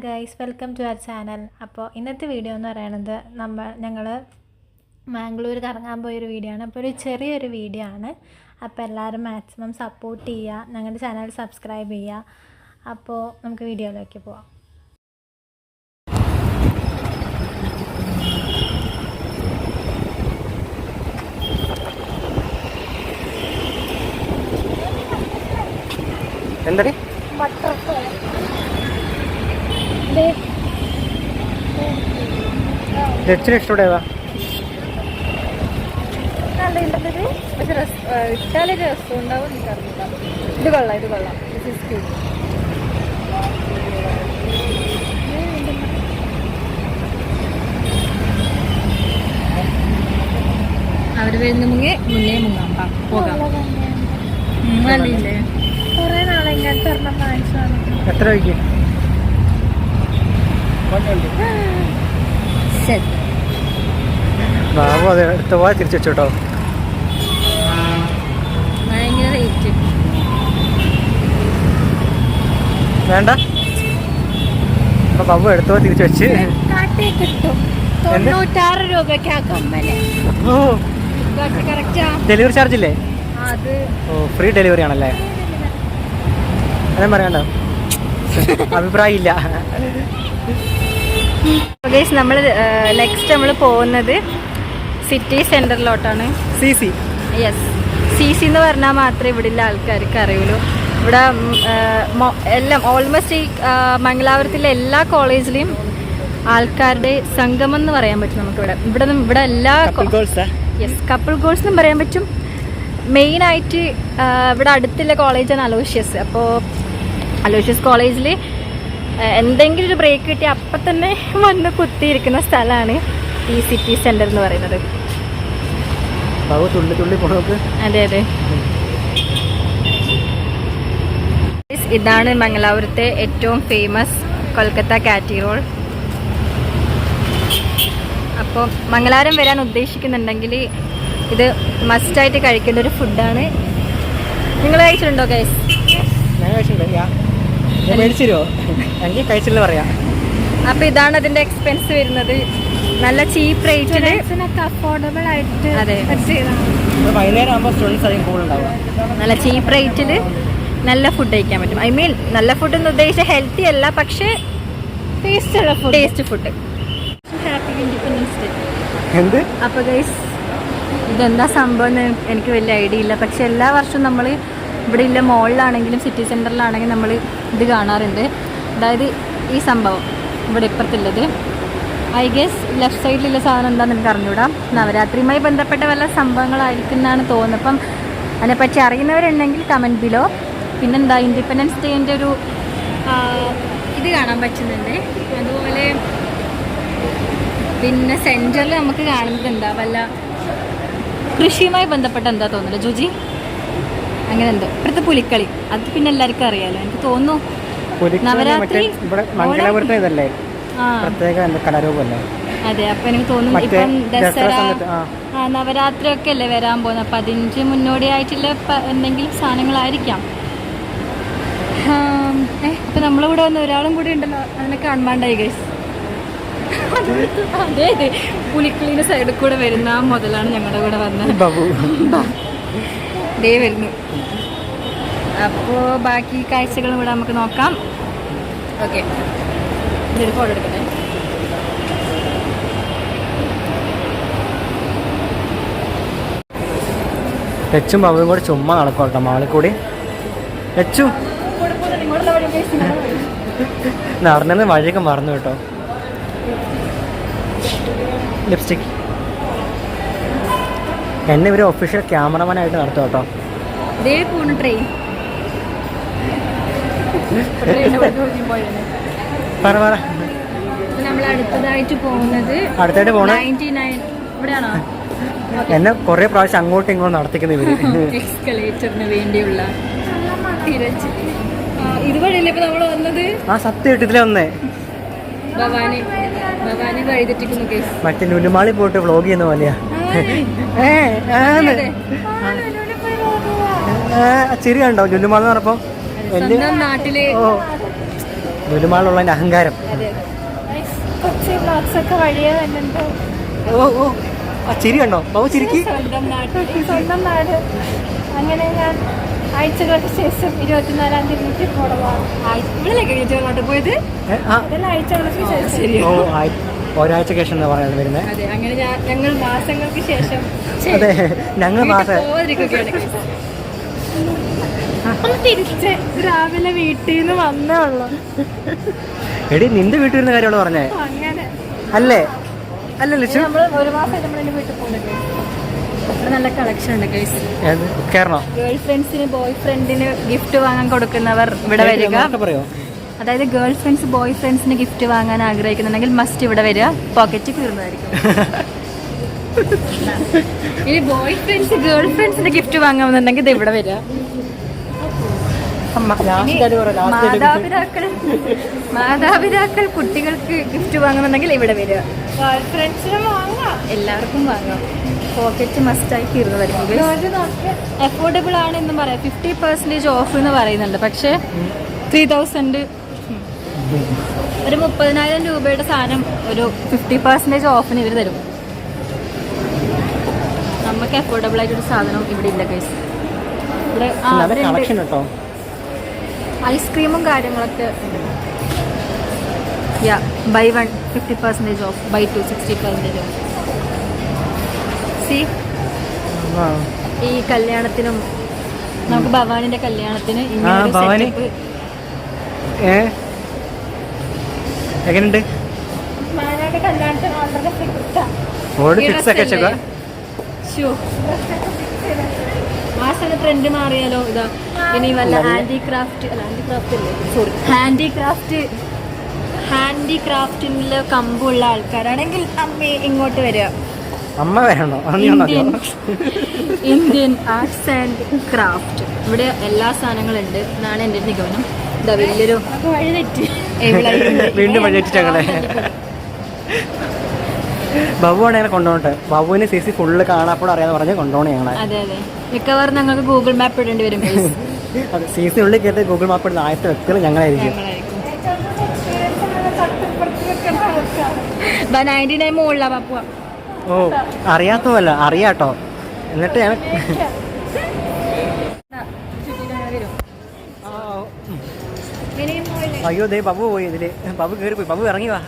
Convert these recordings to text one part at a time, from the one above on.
Guys, welcome to our channel. അപ്പോൾ ഇന്നത്തെ video എന്ന് പറയുന്നത് ഞങ്ങൾ മാംഗ്ലൂർ കറങ്ങാൻ പോയൊരു വീഡിയോ ആണ്. അപ്പോൾ ഒരു ചെറിയൊരു വീഡിയോ ആണ്. അപ്പോൾ എല്ലാവരും മാക്സിമം സപ്പോർട്ട് ചെയ്യുക, ഞങ്ങളുടെ ചാനൽ സബ്സ്ക്രൈബ് ചെയ്യുക. അപ്പോൾ നമുക്ക് വീഡിയോയിലേക്ക് പോവാം. എന്തടി രച്ചിന് ഇഷ്ടപ്പെടുക ഇട്ടാലൊരു രസം ഉണ്ടാവും. ഇത് കൊള്ളാം, ഇത് കൊള്ളാം. അവര് വരുന്ന മുന്നേ മുങ്ങാം, പോകാം. കുറെ നാളെ ഇങ്ങനത്തെ ഒരെണ്ണം വാങ്ങിച്ചതാണ്. എത്ര രൂപയ്ക്ക്? ബാബു അത് എടുത്ത പോലെ തിരിച്ചു വെച്ചോട്ടോ. ഭയങ്കര റേറ്റ്. വേണ്ട, അപ്പൊ ബാബു എടുത്ത പോലെ തിരിച്ചു വെച്ച് കിട്ടും. 96 രൂപയ്ക്ക് ആ കമ്മല്. ഓ, കറക്റ്റാ. ഡെലിവറി ചാർജ് ഇല്ലേ? അത് ഫ്രീ ഡെലിവറി ആണല്ലേ? അതെ, പറയണ്ട, അഭിപ്രായം ഇല്ല. നമ്മൾ നെക്സ്റ്റ് നമ്മൾ പോകുന്നത് സിറ്റി സെന്ററിലോട്ടാണ്. CC CC എന്ന് പറഞ്ഞാൽ മാത്രമേ ഇവിടെയുള്ള ആൾക്കാർക്ക് അറിയുള്ളൂ. ഇവിടെ എല്ലാം ഓൾമോസ്റ്റ് ഈ മംഗലാപുരത്തിലെ എല്ലാ കോളേജിലെയും ആൾക്കാരുടെ സംഗമം എന്ന് പറയാൻ പറ്റും നമുക്കിവിടെ. ഇവിടെ എല്ലാ കപ്പിൾ ഗോൾസ് എന്നും പറയാൻ പറ്റും. മെയിനായിട്ട് ഇവിടെ അടുത്തുള്ള കോളേജാണ് അലോഷ്യസ്. അപ്പോൾ അലോഷ്യസ് കോളേജിൽ എന്തെങ്കിലും ഒരു ബ്രേക്ക് കിട്ടി അപ്പം തന്നെ വന്ന് കുത്തിയിരിക്കുന്ന സ്ഥലമാണ് ഈ സിറ്റി സെന്റർ എന്ന് പറയുന്നത്. അതെ അതെ, ഇതാണ് മംഗലാപുരത്തെ ഏറ്റവും ഫേമസ് കൊൽക്കത്ത കാറ്റി റോൾ. അപ്പോൾ മംഗലാപുരം വരാൻ ഉദ്ദേശിക്കുന്നുണ്ടെങ്കിൽ ഇത് മസ്റ്റായിട്ട് കഴിക്കേണ്ട ഒരു ഫുഡാണ്. നിങ്ങൾ കഴിച്ചിട്ടുണ്ടോ ഗൈസ്? അപ്പൊ ഇതാണ് അതിന്റെ എക്സ്പെൻസ് വരുന്നത്. നല്ല ചീപ്പ് റേറ്റില്, അഫോർഡബിൾ ആയിട്ട്. അതെ, നല്ല ചീപ്പ് റേറ്റില് നല്ല ഫുഡ് കഴിക്കാൻ പറ്റും. ഐ മീൻ നല്ല ഫുഡ് എന്ന് ഉദ്ദേശിച്ച ഹെൽത്തി അല്ല, പക്ഷെ taste food. Happy independence day. അപ്പൊ ഗൈസ്, ഇതെന്താ സംഭവം എന്ന് എനിക്ക് വലിയ ഐഡിയ ഇല്ല. പക്ഷെ എല്ലാ വർഷവും നമ്മൾ ഇവിടെ ഇല്ല മോളിലാണെങ്കിലും സിറ്റി സെൻറ്ററിലാണെങ്കിലും നമ്മൾ ഇത് കാണാറുണ്ട്. അതായത് ഈ സംഭവം ഇവിടെ ഇപ്പുറത്തുള്ളത്. ഐ ഗെസ് ലെഫ്റ്റ് സൈഡിലുള്ള സാധനം എന്താണെന്ന് എനിക്ക് അറിഞ്ഞൂടാ. നവരാത്രിയുമായി ബന്ധപ്പെട്ട വല്ല സംഭവങ്ങളായിരിക്കും എന്നാണ് തോന്നുന്നത്. അപ്പം അതിനെപ്പറ്റി അറിയുന്നവരുണ്ടെങ്കിൽ കമൻറ്റ് ബിലോ. പിന്നെന്താ, ഇൻഡിപെൻഡൻസ് ഡേൻ്റെ ഒരു ഇത് കാണാൻ പറ്റുന്നുണ്ട്. അതുപോലെ പിന്നെ സെൻറ്ററിൽ നമുക്ക് കാണുന്നത് എന്താ, വല്ല കൃഷിയുമായി ബന്ധപ്പെട്ട എന്താ തോന്നുന്നില്ല ജുജി, അങ്ങനെ എന്തോ. ഇപ്പോഴത്തെ പുലിക്കളി അത് പിന്നെ എല്ലാവർക്കും അറിയാലോ. എനിക്ക് തോന്നുന്നു നവരാത്രി. അതെ, അപ്പൊ എനിക്ക് തോന്നുന്നു ഇപ്പം ദസറ നവരാത്രി ഒക്കെ അല്ലേ വരാൻ പോകുന്നത്. അപ്പൊ അതിന് മുന്നോടിയായിട്ടുള്ള എന്തെങ്കിലും സാധനങ്ങളായിരിക്കാം. അപ്പൊ നമ്മളിവിടെ വന്ന് ഒരാളും കൂടി ഉണ്ടല്ലോ, അതിനെ കാണാണ്ടായി ഗൈസ്. അതെ അതെ, പുലിക്കളീൻ്റെ സൈഡിൽ കൂടെ വരുന്ന ആ മുതലാണ് ഞങ്ങളുടെ കൂടെ വന്നത്. ദേ വരുന്നു. അപ്പോൾ ബാക്കി കാഴ്ചകളും ഇവിടെ നമുക്ക് നോക്കാം. ഓക്കെ, ഇതൊരു ഫോട്ടോ എടുക്കട്ടെ. എച്ചും ബാബുവും കൂടെ ചുമ്മാ നടക്കോട്ടോ മാളിൽ കൂടി. എച്ചു നടന്നത് വഴിയൊക്കെ മറന്നു കേട്ടോ. ലിപ്സ്റ്റിക് എന്നെ ഇവര് ഒഫീഷ്യൽ ക്യാമറമാനായിട്ട് നടത്തും കേട്ടോ. ട്രെയിൻ നമ്മൾ അടുത്തതായിട്ട് പോകുന്നത് ഇവിടെയാണോ? എന്നെ കൊറേ പ്രാവശ്യം അങ്ങോട്ടും ഇങ്ങോട്ടും നടത്തിക്കുന്ന ഇവര്. എക്സ്കലേറ്ററിന് വേണ്ടിയുള്ള ഇതുവഴിയല്ലേ ഇപ്പൊ നമ്മൾ വന്നത്? സത്യം ഇതിലെ വന്നേ. ഭവാനി വഴിതെറ്റിക്കുന്നു കേസ്. മറ്റേ ലുലുമാളി പോയിട്ട് വ്ളോഗ് ചെയ്യുന്ന പോലെയാ. ചിരി കണ്ടോ ലുലുമാളെന്ന് പറഞ്ഞപ്പോ? നാട്ടില് ലുലുമാളുള്ളതിൻ്റെ അഹങ്കാരം. അതെ കൊച്ചി ബ്ലോഗ്സ് ഒക്കെ വഴിയെ വന്നിട്ട് ഓ ആ ചിരി കണ്ടോ ബാബു ചിരിക്ക്. സ്വന്തം നാട്. അങ്ങനെ ഞാൻ ആഴ്ചകൾക്ക് ശേഷം 24-ാം തീയതി പോയത്. ആഴ്ചകൾക്ക് ശേഷം. ഒരാഴ്ചക്ക് ശേഷം എന്താ പറയുന്നത് വരുന്നത്? അതെ, അങ്ങനെ ഞങ്ങൾ മാസങ്ങൾക്ക് ശേഷം അതെ ഞങ്ങൾ മാസം തിരിച്ച് രാവിലെ വീട്ടിൽ നിന്ന് വന്നേ ഉള്ളു. എടി നിന്റെ വീട്ടിൽ വരുന്ന കാര്യമാണ് പറഞ്ഞേ. അങ്ങനെ അല്ലേ? അല്ല ലക്ഷ്യം നമ്മൾ ഒരു മാസം നമ്മളെന്റെ വീട്ടിൽ പോകുന്നത്. നല്ല കളക്ഷൻ ഉണ്ട് ഗൈസ്. കേറണോ? ഗേൾ ഫ്രണ്ട്സിന് ബോയ് ഫ്രണ്ടിന് ഗിഫ്റ്റ് വാങ്ങാൻ കൊടുക്കുന്നവർ ഇവിടെ വരിക. അതായത് ഗേൾ ഫ്രണ്ട്സ് ബോയ് ഫ്രണ്ട്സിന് ഗിഫ്റ്റ് വാങ്ങാൻ ആഗ്രഹിക്കുന്നുണ്ടെങ്കിൽ മസ്റ്റ് ഇവിടെ വരിക. പോക്കറ്റ് കീറുന്നതായിരിക്കും. ഇനി ബോയ് ഫ്രണ്ട്സ് ഗേൾ ഫ്രണ്ട്സിന് ഗിഫ്റ്റ് വാങ്ങാമെന്നുണ്ടെങ്കിൽ ഇത് ഇവിടെ വരിക. മാതാപിതാക്കൾ കുട്ടികൾക്ക് ഗിഫ്റ്റ് വാങ്ങുന്നുണ്ടെങ്കിൽ ഇവിടെ വരിക. ഗേൾ ഫ്രണ്ട്സിനും വാങ്ങാം, എല്ലാവർക്കും വാങ്ങാം. പോക്കറ്റ് മസ്റ്റായി തീർന്നതായിരിക്കും. അഫോർഡബിൾ ആണ് എന്നും പറയാം. 50% ഓഫ് എന്ന് പറയുന്നുണ്ട്. പക്ഷേ 3000 ഒരു 30,000 രൂപയുടെ സാധനം ഒരു 50% ഓഫിന് ഇവർ തരും. നമുക്ക് അഫോർഡബിൾ ആയിട്ടൊരു സാധനം ഇവിടെ ഇല്ല ഗൈസ്. ഇവിടെ ഐസ്ക്രീമും കാര്യങ്ങളൊക്കെ ബൈ 1 50% ഓഫ്, ബൈ 2 60% ഓഫ്. ഈ കല്യാണത്തിനും നമുക്ക് ഭവാനിന്റെ കല്യാണത്തിന് എങ്ങനെയുണ്ട്? ആ സ്ഥലത്ത് ട്രെൻഡ് മാറിയാലോ. ഇതാ ഇനി വല്ല ഹാൻഡിക്രാഫ്റ്റിന്റെ കമ്പുള്ള ആൾക്കാരാണെങ്കിൽ അമ്മ ഇങ്ങോട്ട് വരിക. അമ്മ വരണോ? Indian arts and craft. ഇവിടെ എല്ലാ സാധനങ്ങളുണ്ട് എന്നാണ് എൻ്റെ നിഗമനം. ഇതാ വലിയൊരു വഴി തെറ്റി വീണ്ടും വഴി തെറ്റിട്ടങ്ങളെ. ബബുവാണ് ഞങ്ങളെ കൊണ്ടുപോകട്ടെ. ബബുവിന് CC ഫുള്ള് കാണാപ്പോഴും അറിയാന്ന് പറഞ്ഞ് കൊണ്ടുപോകണേ ഞങ്ങളെ. അതെ അതെ, മിക്കവാറും ഞങ്ങൾക്ക് ഗൂഗിൾ മാപ്പ് ഇടേണ്ടി വരും. അതെ, CC ഉള്ളിൽ കയറി ഗൂഗിൾ മാപ്പ് ഇടുന്ന ആദ്യത്തെ വ്യക്തികൾ ഞങ്ങളായിരിക്കും. 99 മുകളിലാ പപ്പുവ. ഓ അറിയാത്തതല്ല, അറിയാട്ടോ. എന്നിട്ട് ഞാൻ അയ്യോ ദേ ബബു പോയി. ഇതില് ബബു കയറി പോയി. ബബു ഇറങ്ങി വാ.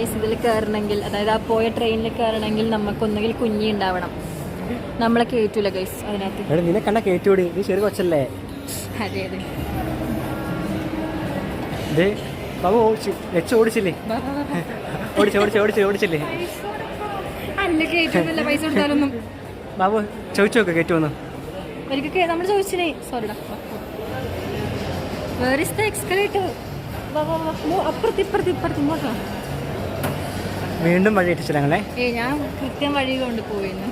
ഇതിൽ കയറണമെങ്കിൽ, അതായത് ആ പോയ ട്രെയിനിൽ കയറണമെങ്കിൽ നമുക്കൊന്നുകിൽ കുഞ്ഞി ഉണ്ടാവണം. നമ്മളെ കയറ്റൂല ഗൈസ് അതിനകത്ത്. നിന്നെ കണ്ട കയറ്റൂടി, നീ ചെറിയ കൊച്ചല്ലേ. അതെ അതെ ബാബു ഓടിച്ചില്ലേ? ഓടിച്ചില്ലേ? അല്ല കയറ്റൊന്നുമില്ല, പൈസ കൊടുത്താലൊന്നും. ബാബു ചോദിച്ചു നോക്ക് കയറ്റുമെന്ന്. ഒരിക്കൽ നമ്മൾ ചോദിച്ചില്ലേ. സോറിടാ. Where is the escalator? അപ്പുറത്ത് ഇങ്ങോട്ടോ. വീണ്ടും വഴി ഇട്ടിച്ചില്ല ഞങ്ങളെ. ഞാൻ കൃത്യം വഴി കൊണ്ട് പോയിന്ന്.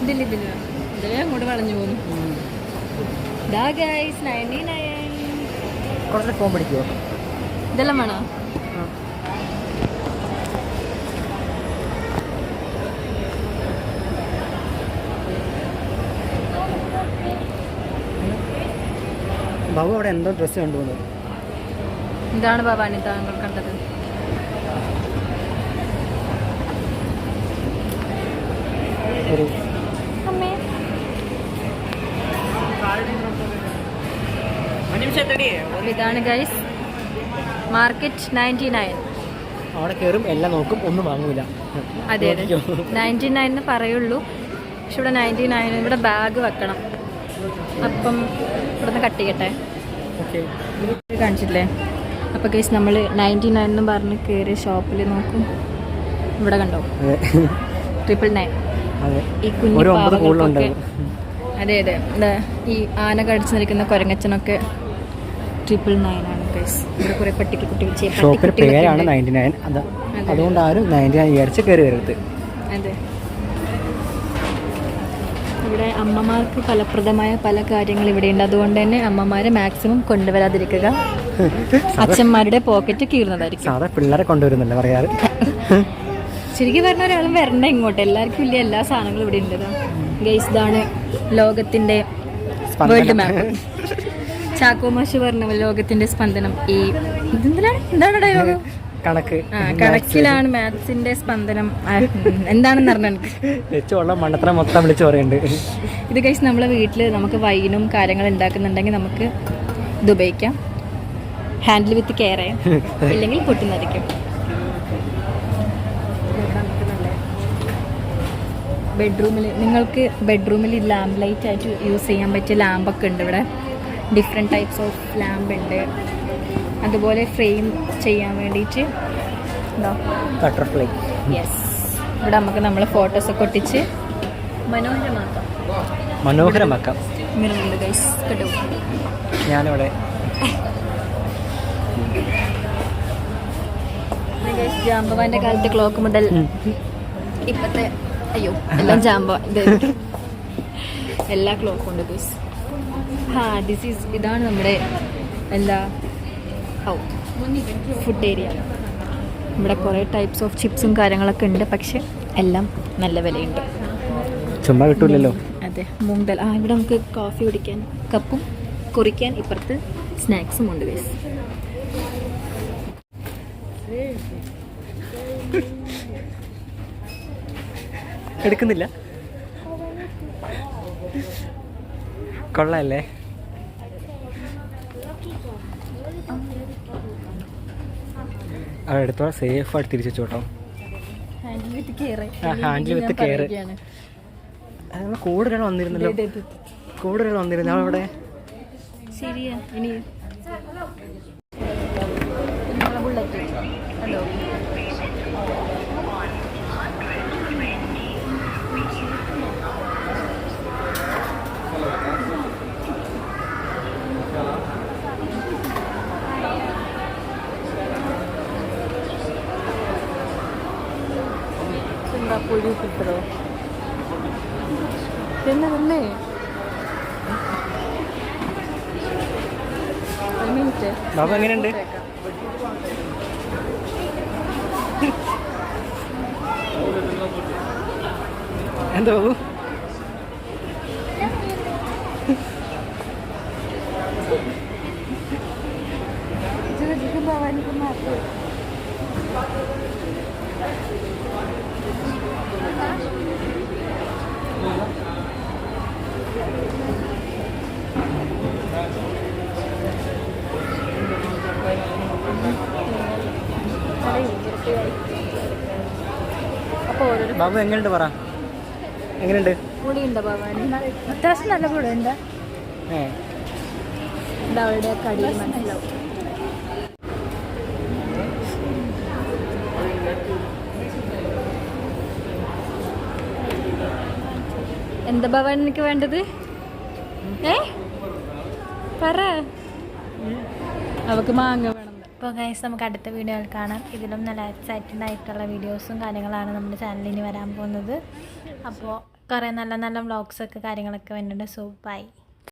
ഇതിലെ അങ്ങോട്ട് വളഞ്ഞു പോന്നു. കുറച്ച് ഫോൺ പിടിക്കുമോ? ഇതെല്ലാം വേണോ? ബാബു അവിടെ എന്തോ ഡ്രസ്സ് കണ്ടുപോകുന്നത്. ഇതാണ് ഭവാനി താങ്കൾ കണ്ടത്. ഇതാണ് ഗൈസ് മാർക്കറ്റ് 99. അവിടെ കയറും, എല്ലാം നോക്കും, ഒന്നും വാങ്ങൂല. അതെ അതെ, 99 പറയുള്ളൂ. പക്ഷെ ഇവിടെ 99. ഇവിടെ ബാഗ് വെക്കണം. അപ്പം ഇവിടെ നിന്ന് കട്ട് ചെയ്യട്ടെ. കാണിച്ചില്ലേ? അപ്പോൾ ഗൈസ് നമ്മൾ 99 എന്നും പറഞ്ഞ് കയറിയ ഷോപ്പിൽ നോക്കും. ഇവിടെ കണ്ടോ 999. ഈ കുഞ്ഞു പാവകൾക്കൊക്കെ. അതെ അതെ, ഈ ആന കടിച്ചു നിൽക്കുന്ന കുരങ്ങച്ചനൊക്കെ 999 ആണ് ഗൈസ്. ഇവിടെ കുറെ ഷോപ്പിന്റെ പേരാണ് 99. അതുകൊണ്ട് ആരും 99 വിചാരിച്ച് കയറി വരരുത്. അതെ, ഇവിടെ അമ്മമാർക്ക് ഫലപ്രദമായ പല കാര്യങ്ങൾ ഇവിടെയുണ്ട്. അതുകൊണ്ട് തന്നെ അമ്മമാരെ മാക്സിമം കൊണ്ടുവരാതിരിക്കുക. അച്ഛന്മാരുടെ പോക്കറ്റ് കീറുന്നതായിരിക്കും. പിള്ളേരെ കൊണ്ടുവരുന്നില്ല പറയാറ്. ശരിക്കും പറഞ്ഞ ഒരാളും വരണ്ട ഇങ്ങോട്ട്. എല്ലാവർക്കും ഇല്ല, എല്ലാ സാധനങ്ങളും ഇവിടെ ഉണ്ട്. ഗൈസ് ഇതാണ് ലോകത്തിന്റെ വേൾഡ് മാപ്പ്. ചാക്കോ മാഷ് പറഞ്ഞ ലോകത്തിന്റെ സ്പന്ദനം ഈ എന്താണ് ഡയലോഗ്? കണക്ക് കണക്കിലാണ് മാത്സിന്റെ സ്പന്ദനം. എന്താണെന്ന് പറഞ്ഞാൽ വെച്ചുള്ള മണ്ടത്തരം മൊത്തം വിളിച്ചു പറയുന്നുണ്ട്. ഇത് കഴിച്ച് നമ്മളെ വീട്ടിൽ നമുക്ക് വൈനും കാര്യങ്ങൾ ഉണ്ടാക്കുന്നുണ്ടെങ്കിൽ നമുക്ക് ഇത് ഉപയോഗിക്കാം. ഹാൻഡിൽ വിത്ത് കെയർ ഇല്ലെങ്കിൽ പൊട്ടുന്നതായിരിക്കും. ബെഡ്റൂമിൽ നിങ്ങൾക്ക് ബെഡ്റൂമിൽ ലാമ്പ് ലൈറ്റ് ആയിട്ട് യൂസ് ചെയ്യാൻ പറ്റിയ ലാമ്പൊക്കെ ഉണ്ട് ഇവിടെ. ഡിഫറെൻറ്റ് ടൈപ്സ് ഓഫ് ലാമ്പ് ഉണ്ട്. അതുപോലെ ഫ്രെയിം ചെയ്യാൻ വേണ്ടിയിട്ട് ബട്ടർഫ്ലൈ. യെസ്, ഇവിടെ നമുക്ക് നമ്മളെ ഫോട്ടോസൊക്കെ ഒട്ടിച്ച് മനോഹരമാക്കാം. മിററുണ്ട് ഗൈസ്, കേട്ടോ. ഞാനിവിടെ ജാമ്പവാന്റെ കാലത്തെ ക്ലോക്ക് മുതൽ ഇപ്പത്തെ എല്ലാം എല്ലാ ക്ലോക്കും ഉണ്ട് ഗൈസ്. ഇതാണ് നമ്മുടെ എന്താ ഫുഡ് ഏരിയ. ഇവിടെ കുറേ ടൈപ്സ് ഓഫ് ചിപ്സും കാര്യങ്ങളൊക്കെ ഉണ്ട്, പക്ഷെ എല്ലാം നല്ല വിലയുണ്ട്. ചുമ്മാ കിട്ടൂലല്ലോ. അതെ, മൂങ്കൽ. ഇവിടെ നമുക്ക് കോഫി കുടിക്കാൻ കപ്പും കുറിക്കാൻ ഇപ്പുറത്ത് സ്നാക്സും ഉണ്ട് ഗൈസ്. എടുക്കുന്നില്ല, കൊള്ളാല്ലേ? എടുത്തോ, സേഫ് ആയിട്ട് തിരിച്ചു വെച്ചോട്ടോ. Handle with care. കൂടുതൽ വന്നിരുന്നല്ലോ, കൂടുതൽ വന്നിരുന്നു അവിടെ. ശരിയാ. ഇനി പുഴു കിട്ടണോ തന്നെ തന്നെ. ഒരു മിനിറ്റ്. ബാബു എങ്ങനെയുണ്ട്? എന്താ ബാബു? ബാബു എങ്ങനെയുണ്ട് പറ, എങ്ങനെയുണ്ട്? പൊടിയുണ്ടോ ഭവാനി? അത്യാവശ്യം നല്ല പൊടിയുണ്ട്. അവളുടെ കടിയിൽ മനസ്സിലാവും. എന്താ ഭവാൻ എനിക്ക് വേണ്ടത്? പറ. അവക്ക് മാങ്ങ വേണം. അപ്പോൾ ഗൈസ്, നമുക്ക് അടുത്ത വീഡിയോയിൽ കാണാം. ഇതിലും നല്ല എക്സൈറ്റഡ് ആയിട്ടുള്ള വീഡിയോസും കാര്യങ്ങളാണ് നമ്മുടെ ചാനലിൽ ഇനി വരാൻ പോകുന്നത്. അപ്പോൾ കുറേ നല്ല നല്ല വ്ളോഗ്സൊക്കെ കാര്യങ്ങളൊക്കെ വരുന്നുണ്ട്. So by.